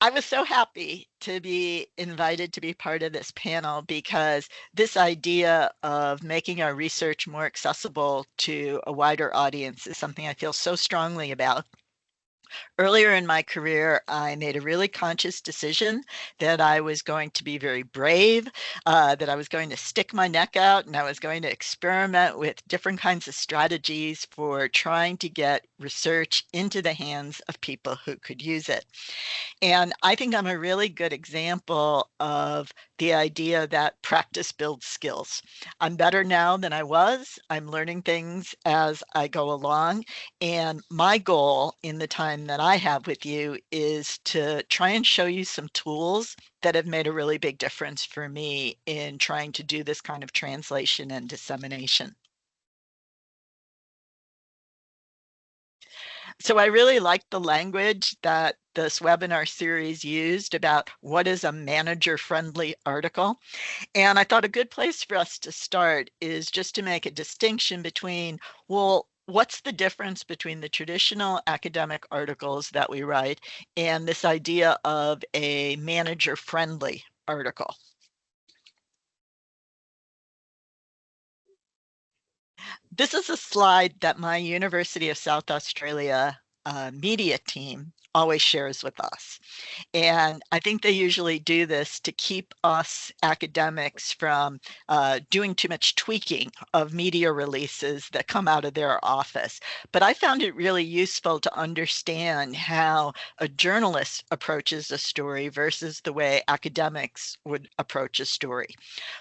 I was so happy to be invited to be part of this panel because this idea of making our research more accessible to a wider audience is something I feel so strongly about. Earlier in my career, I made a really conscious decision that I was going to be very brave, that I was going to stick my neck out, and I was going to experiment with different kinds of strategies for trying to get research into the hands of people who could use it. And I think I'm a really good example of the idea that practice builds skills. I'm better now than I was. I'm learning things as I go along. And my goal in the time that I have with you is to try and show you some tools that have made a really big difference for me in trying to do this kind of translation and dissemination. So I really liked the language that this webinar series used about what is a manager-friendly article. And I thought a good place for us to start is just to make a distinction between, well, what's the difference between the traditional academic articles that we write and this idea of a manager-friendly article? This is a slide that my University of South Australia media team always shares with us. And I think they usually do this to keep us academics from doing too much tweaking of media releases that come out of their office. But I found it really useful to understand how a journalist approaches a story versus the way academics would approach a story.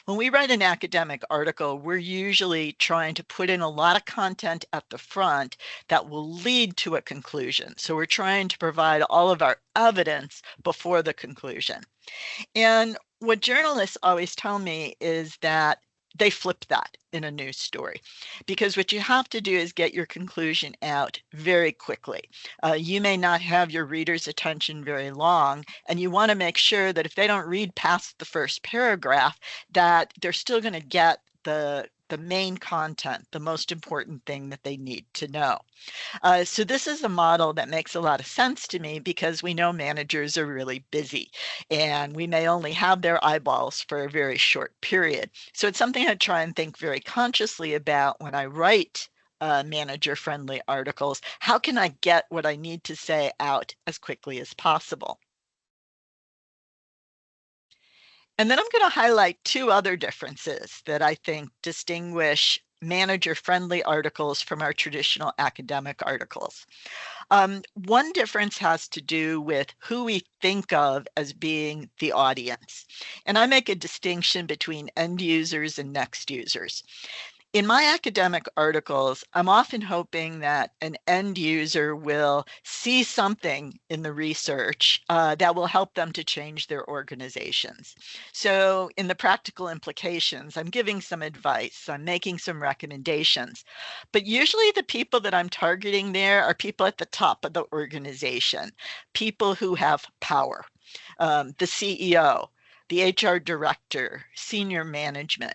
When we write an academic article, we're usually trying to put in a lot of content at the front that will lead to a conclusion. So we're trying to provide all of our evidence before the conclusion. And what journalists always tell me is that they flip that in a news story, because what you have to do is get your conclusion out very quickly. You may not have your reader's attention very long, and you want to make sure that if they don't read past the first paragraph, that they're still going to get the main content, the most important thing that they need to know. So this is a model that makes a lot of sense to me because we know managers are really busy and we may only have their eyeballs for a very short period. So it's something I try and think very consciously about when I write manager-friendly articles. How can I get what I need to say out as quickly as possible? And then I'm going to highlight two other differences that I think distinguish manager-friendly articles from our traditional academic articles. One difference has to do with who we think of as being the audience. And I make a distinction between end users and next users. In my academic articles, I'm often hoping that an end user will see something in the research that will help them to change their organizations. So in the practical implications, I'm giving some advice, I'm making some recommendations, but usually the people that I'm targeting there are people at the top of the organization, people who have power, the CEO, the HR director, senior management.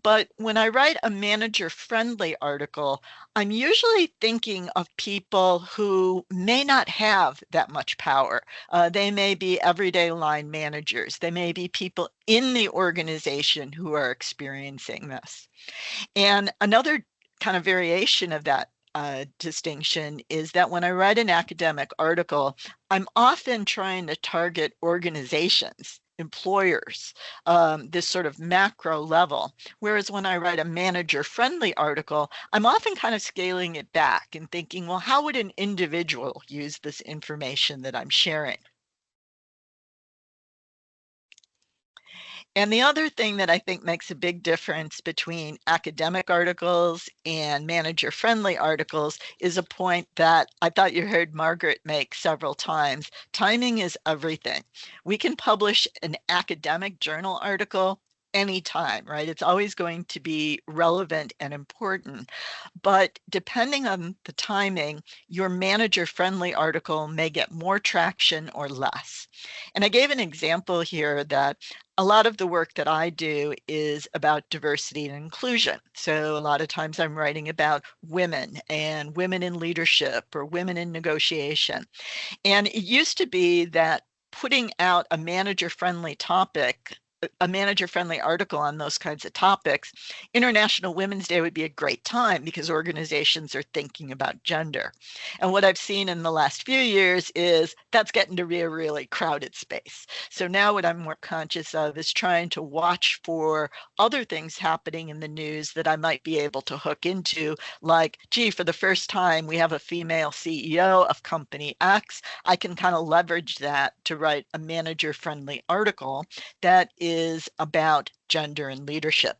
But when I write a manager-friendly article, I'm usually thinking of people who may not have that much power. They may be everyday line managers. They may be people in the organization who are experiencing this. And another kind of variation of that distinction is that when I write an academic article, I'm often trying to target organizations, employers, this sort of macro level. Whereas when I write a manager-friendly article, I'm often kind of scaling it back and thinking, well, how would an individual use this information that I'm sharing? And the other thing that I think makes a big difference between academic articles and manager-friendly articles is a point that I thought you heard Margaret make several times. Timing is everything. We can publish an academic journal article anytime, right? It's always going to be relevant and important. But depending on the timing, your manager-friendly article may get more traction or less. And I gave an example here that a lot of the work that I do is about diversity and inclusion. So a lot of times I'm writing about women and women in leadership or women in negotiation. And it used to be that putting out a manager-friendly article on those kinds of topics, International Women's Day would be a great time because organizations are thinking about gender. And what I've seen in the last few years is that's getting to be a really crowded space. So now what I'm more conscious of is trying to watch for other things happening in the news that I might be able to hook into, like, gee, for the first time, we have a female CEO of company X. I can kind of leverage that to write a manager-friendly article that is about gender and leadership.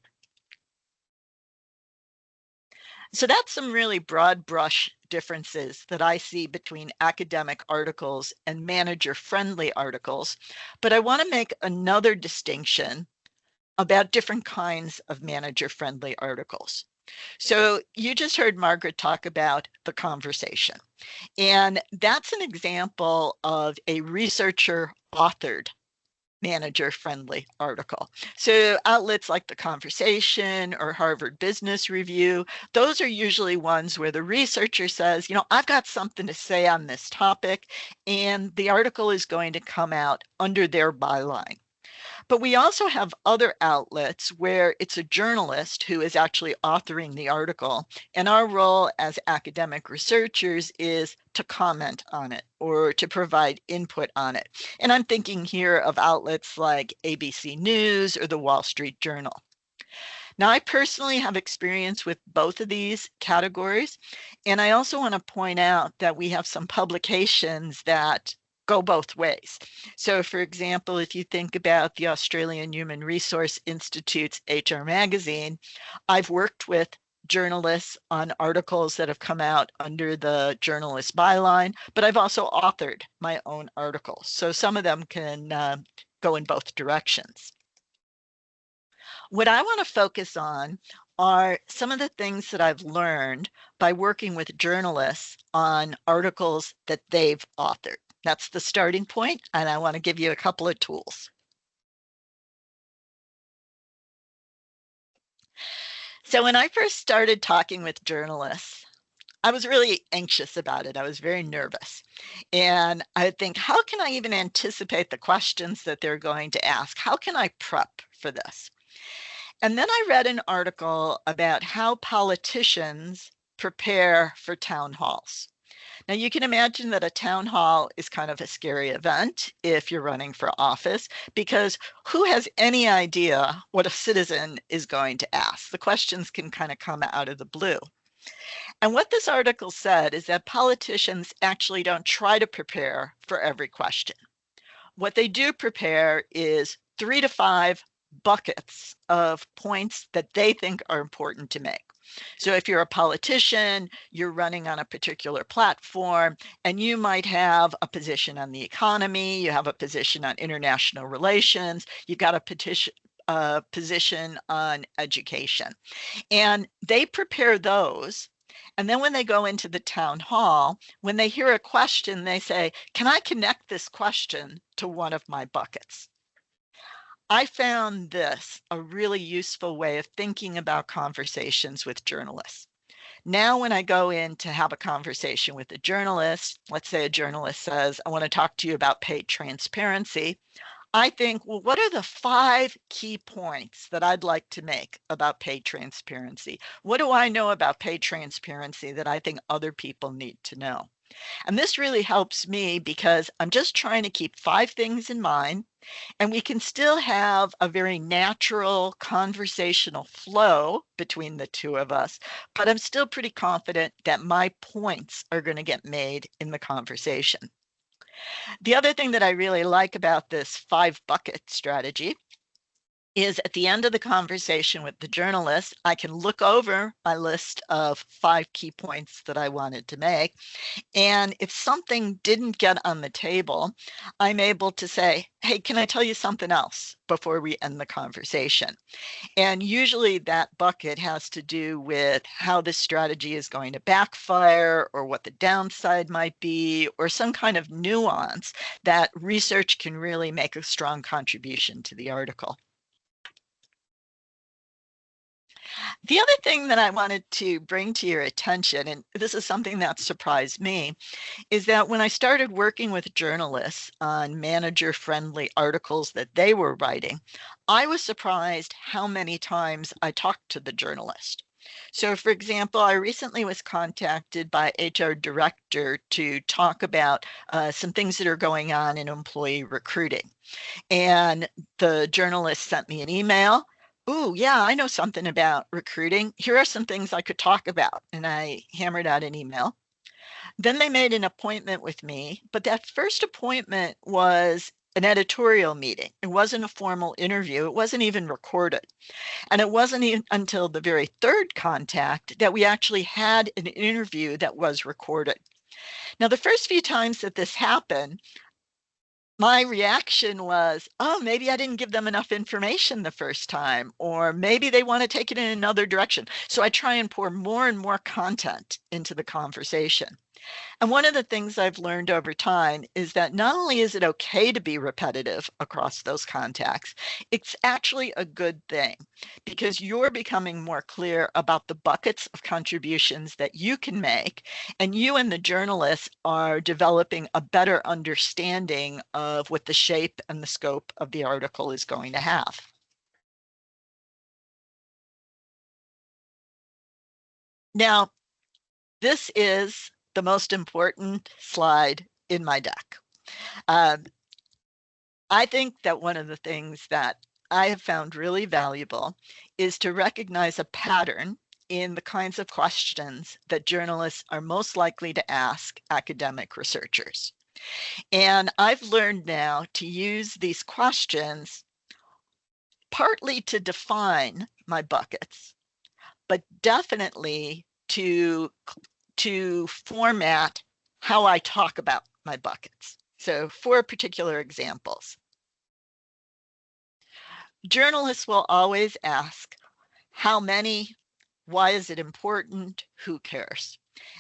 So that's some really broad brush differences that I see between academic articles and manager-friendly articles. But I want to make another distinction about different kinds of manager-friendly articles. So you just heard Margaret talk about the conversation, and that's an example of a researcher authored manager-friendly article. So outlets like The Conversation or Harvard Business Review, those are usually ones where the researcher says, I've got something to say on this topic, and the article is going to come out under their byline. But we also have other outlets where it's a journalist who is actually authoring the article, and our role as academic researchers is to comment on it or to provide input on it. And I'm thinking here of outlets like ABC News or the Wall Street Journal. Now, I personally have experience with both of these categories, and I also want to point out that we have some publications that go both ways. So, for example, if you think about the Australian Human Resource Institute's HR Magazine, I've worked with journalists on articles that have come out under the journalist byline, but I've also authored my own articles. So some of them can go in both directions. What I want to focus on are some of the things that I've learned by working with journalists on articles that they've authored. That's the starting point, and I want to give you a couple of tools. So when I first started talking with journalists, I was really anxious about it. I was very nervous. And I would think, how can I even anticipate the questions that they're going to ask? How can I prep for this? And then I read an article about how politicians prepare for town halls. Now, you can imagine that a town hall is kind of a scary event if you're running for office, because who has any idea what a citizen is going to ask? The questions can kind of come out of the blue. And what this article said is that politicians actually don't try to prepare for every question. What they do prepare is 3 to 5 buckets of points that they think are important to make. So if you're a politician, you're running on a particular platform, and you might have a position on the economy, you have a position on international relations, you've got a position on education. And they prepare those. And then when they go into the town hall, when they hear a question, they say, can I connect this question to one of my buckets? I found this a really useful way of thinking about conversations with journalists. Now, when I go in to have a conversation with a journalist, let's say a journalist says, I want to talk to you about paid transparency. I think, well, what are the 5 key points that I'd like to make about paid transparency? What do I know about paid transparency that I think other people need to know? And this really helps me because I'm just trying to keep 5 things in mind, and we can still have a very natural conversational flow between the two of us, but I'm still pretty confident that my points are going to get made in the conversation. The other thing that I really like about this 5 bucket strategy is at the end of the conversation with the journalist, I can look over my list of 5 key points that I wanted to make. And if something didn't get on the table, I'm able to say, hey, can I tell you something else before we end the conversation? And usually that bucket has to do with how this strategy is going to backfire or what the downside might be or some kind of nuance that research can really make a strong contribution to the article. The other thing that I wanted to bring to your attention, and this is something that surprised me, is that when I started working with journalists on manager-friendly articles that they were writing, I was surprised how many times I talked to the journalist. So, for example, I recently was contacted by HR director to talk about some things that are going on in employee recruiting. And the journalist sent me an email. Ooh, yeah, I know something about recruiting. Here are some things I could talk about. And I hammered out an email. Then they made an appointment with me, but that first appointment was an editorial meeting. It wasn't a formal interview. It wasn't even recorded. And it wasn't even until the very third contact that we actually had an interview that was recorded. Now, the first few times that this happened, my reaction was, oh, maybe I didn't give them enough information the first time, or maybe they want to take it in another direction. So I try and pour more and more content into the conversation. And one of the things I've learned over time is that not only is it okay to be repetitive across those contacts, it's actually a good thing because you're becoming more clear about the buckets of contributions that you can make, and you and the journalist are developing a better understanding of what the shape and the scope of the article is going to have. Now, this is the most important slide in my deck. I think that one of the things that I have found really valuable is to recognize a pattern in the kinds of questions that journalists are most likely to ask academic researchers. And I've learned now to use these questions partly to define my buckets, but definitely to format how I talk about my buckets. So 4 particular examples. Journalists will always ask, how many? Why is it important? Who cares?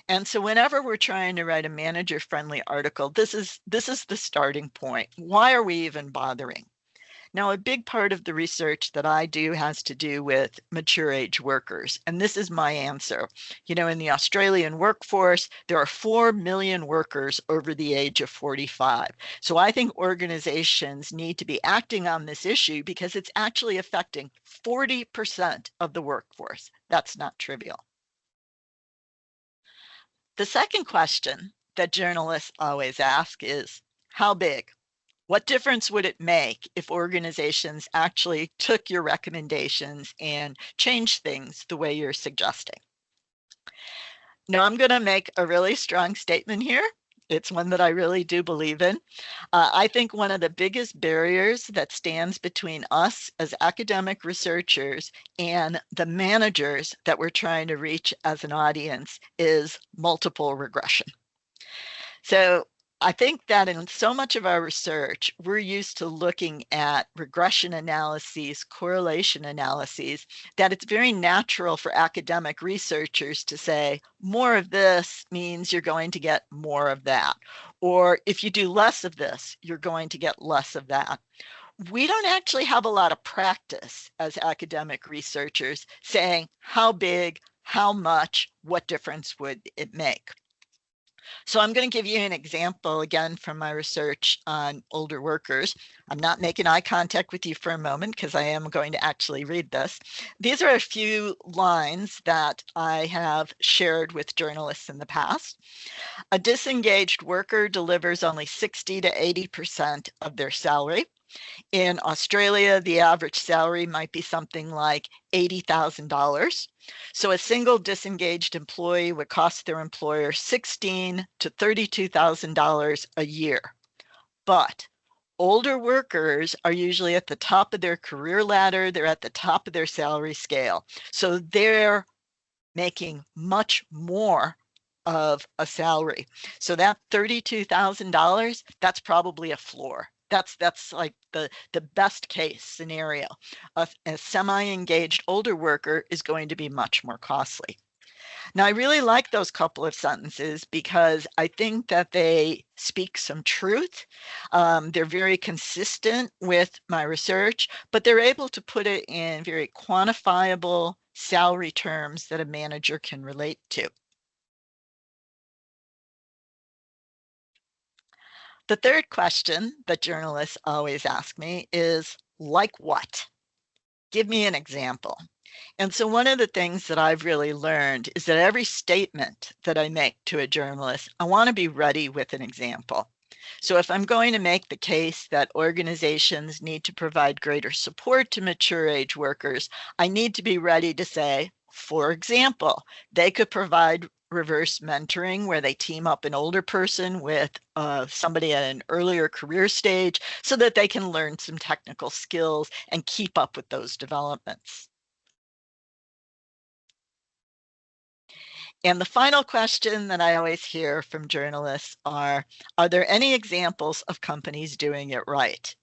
And so whenever we're trying to write a manager-friendly article, this is the starting point. Why are we even bothering? Now, a big part of the research that I do has to do with mature age workers. And this is my answer. You know, in the Australian workforce, there are 4 million workers over the age of 45. So I think organizations need to be acting on this issue because it's actually affecting 40% of the workforce. That's not trivial. The second question that journalists always ask is, how big? What difference would it make if organizations actually took your recommendations and changed things the way you're suggesting? Now, I'm going to make a really strong statement here. It's one that I really do believe in. I think one of the biggest barriers that stands between us as academic researchers and the managers that we're trying to reach as an audience is multiple regression. So I think that in so much of our research, we're used to looking at regression analyses, correlation analyses, that it's very natural for academic researchers to say, more of this means you're going to get more of that. Or if you do less of this, you're going to get less of that. We don't actually have a lot of practice as academic researchers saying how big, how much, what difference would it make? So I'm going to give you an example again from my research on older workers. I'm not making eye contact with you for a moment because I am going to actually read this. These are a few lines that I have shared with journalists in the past. A disengaged worker delivers only 60 to 80% of their salary. In Australia, the average salary might be something like $80,000. So a single disengaged employee would cost their employer $16,000 to $32,000 a year. But older workers are usually at the top of their career ladder. They're at the top of their salary scale. So they're making much more of a salary. So that $32,000, that's probably a floor. That's like the best case scenario. A semi-engaged older worker is going to be much more costly. Now, I really like those couple of sentences because I think that they speak some truth. They're very consistent with my research, but they're able to put it in very quantifiable, salary terms that a manager can relate to. The third question that journalists always ask me is, like what? Give me an example. And so one of the things that I've really learned is that every statement that I make to a journalist, I want to be ready with an example. So if I'm going to make the case that organizations need to provide greater support to mature age workers, I need to be ready to say, for example, they could provide reverse mentoring where they team up an older person with somebody at an earlier career stage so that they can learn some technical skills and keep up with those developments. And the final question that I always hear from journalists are there any examples of companies doing it right?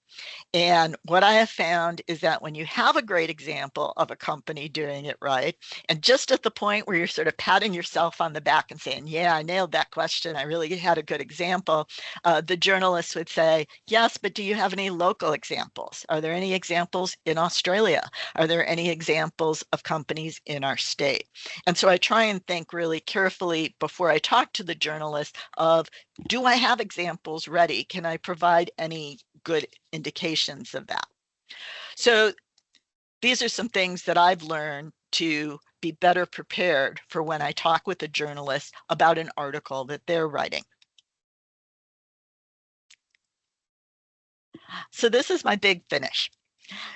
And what I have found is that when you have a great example of a company doing it right, and just at the point where you're sort of patting yourself on the back and saying, yeah, I nailed that question, I really had a good example, the journalist would say, yes, but do you have any local examples? Are there any examples in Australia? Are there any examples of companies in our state? And so I try and think really carefully before I talk to the journalist of, do I have examples ready? Can I provide any good indications of that? So these are some things that I've learned to be better prepared for when I talk with a journalist about an article that they're writing. So this is my big finish.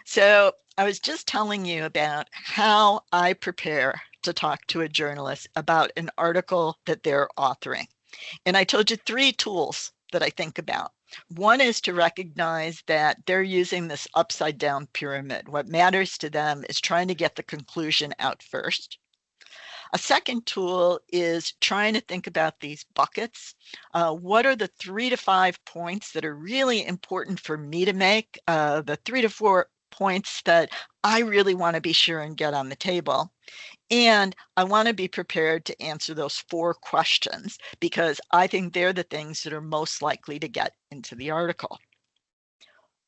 So I was just telling you about how I prepare to talk to a journalist about an article that they're authoring. And I told you 3 tools that I think about. One is to recognize that they're using this upside down pyramid. What matters to them is trying to get the conclusion out first. A second tool is trying to think about these buckets. What are the 3 to 5 points that are really important for me to make? The 3 to 4 points that I really want to be sure and get on the table. And I want to be prepared to answer those 4 questions because I think they're the things that are most likely to get into the article.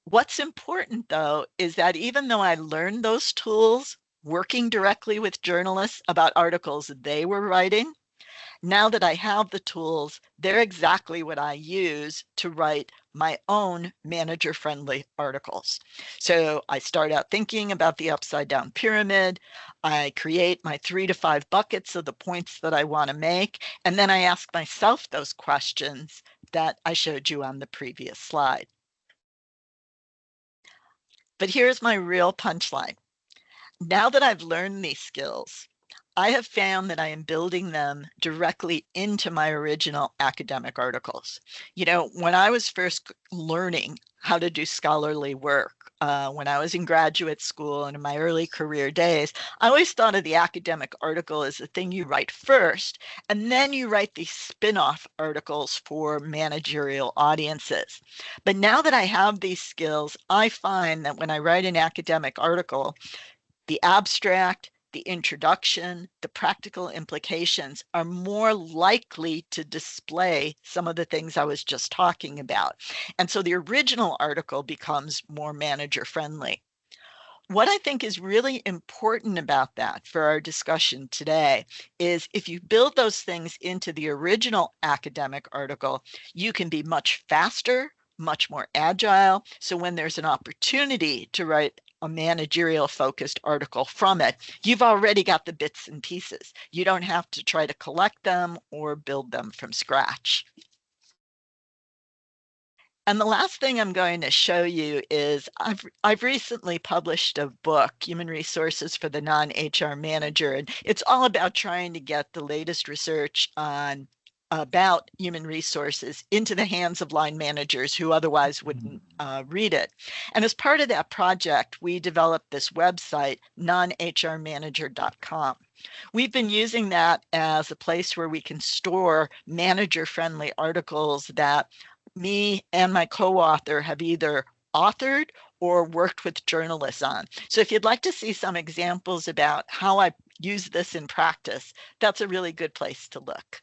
What's important, though, is that even though I learned those tools working directly with journalists about articles they were writing, now that I have the tools, they're exactly what I use to write my own manager-friendly articles. So I start out thinking about the upside-down pyramid. I create my 3 to 5 buckets of the points that I want to make, and then I ask myself those questions that I showed you on the previous slide. But here's my real punchline. Now that I've learned these skills, I have found that I am building them directly into my original academic articles. You know, when I was first learning how to do scholarly work, when I was in graduate school and in my early career days, I always thought of the academic article as the thing you write first, and then you write these spin-off articles for managerial audiences. But now that I have these skills, I find that when I write an academic article, the abstract, the introduction, the practical implications are more likely to display some of the things I was just talking about. And so the original article becomes more manager friendly. What I think is really important about that for our discussion today is if you build those things into the original academic article, you can be much faster, much more agile. So when there's an opportunity to write a managerial focused article from it, you've already got the bits and pieces. You don't have to try to collect them or build them from scratch. And the last thing I'm going to show you is I've recently published a book, Human Resources for the Non-HR Manager, and it's all about trying to get the latest research on about human resources into the hands of line managers who otherwise wouldn't read it. And as part of that project, we developed this website, nonhrmanager.com. We've been using that as a place where we can store manager-friendly articles that me and my co-author have either authored or worked with journalists on. So if you'd like to see some examples about how I use this in practice, that's a really good place to look.